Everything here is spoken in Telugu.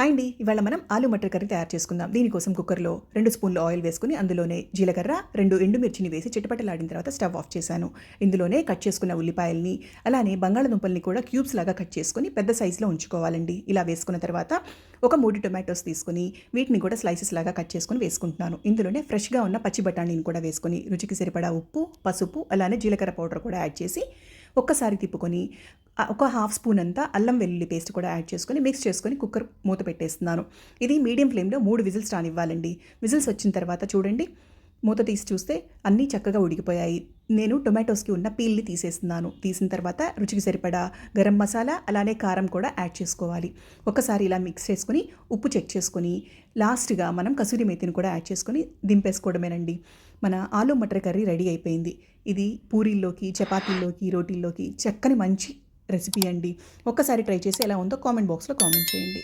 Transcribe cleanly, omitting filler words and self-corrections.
హాయ్ అండి, ఇవాళ మనం ఆలు మటర్ కర్రీ తయారు చేసుకుందాం. దీనికోసం కుక్కర్లో 2 స్పూన్లు ఆయిల్ వేసుకుని అందులోనే జీలకర్ర, 2 ఎండుమిర్చిని వేసి చిటపటలాడిన తర్వాత స్టవ్ ఆఫ్ చేశాను. ఇందులోనే కట్ చేసుకున్న ఉల్లిపాయల్ని, అలానే బంగాళదుంపల్ని కూడా క్యూబ్స్ లాగా కట్ చేసుకొని పెద్ద సైజులో ఉంచుకోవాలండి. ఇలా వేసుకున్న తర్వాత ఒక 3 టొమాటోస్ తీసుకొని వీటిని కూడా స్లైసెస్ లాగా కట్ చేసుకొని వేసుకుంటున్నాను. ఇందులోనే ఫ్రెష్గా ఉన్న పచ్చి బఠానీని కూడా వేసుకొని రుచికి సరిపడా ఉప్పు, పసుపు, అలానే జీలకర్ర పౌడర్ కూడా యాడ్ చేసి ఒక్కసారి తిప్పుకొని ఒక హాఫ్ స్పూన్ అంతా అల్లం వెల్లుల్లి పేస్ట్ కూడా యాడ్ చేసుకొని మిక్స్ చేసుకొని కుక్కర్ మూత పెట్టేస్తున్నాను. ఇది మీడియం ఫ్లేమ్లో 3 విజిల్స్ రానివ్వాలండి. విజిల్స్ వచ్చిన తర్వాత చూడండి, మూత తీసి చూస్తే అన్నీ చక్కగా ఉడికిపోయాయి. నేను టొమాటోస్కి ఉన్న పీల్ని తీసేస్తున్నాను. తీసిన తర్వాత రుచికి సరిపడా గరం మసాలా, అలానే కారం కూడా యాడ్ చేసుకోవాలి. ఒకసారి ఇలా మిక్స్ చేసుకొని ఉప్పు చెక్ చేసుకొని లాస్ట్గా మనం కసూరి మేతిని కూడా యాడ్ చేసుకొని దింపేసుకోవడమేనండి. మన ఆలు మటర్ కర్రీ రెడీ అయిపోయింది. ఇది పూరీల్లోకి, చపాతీల్లోకి, రోటీల్లోకి చక్కని మంచి రెసిపీ అండి. ఒక్కసారి ట్రై చేసి ఎలా ఉందో కామెంట్ బాక్స్లో కామెంట్ చేయండి.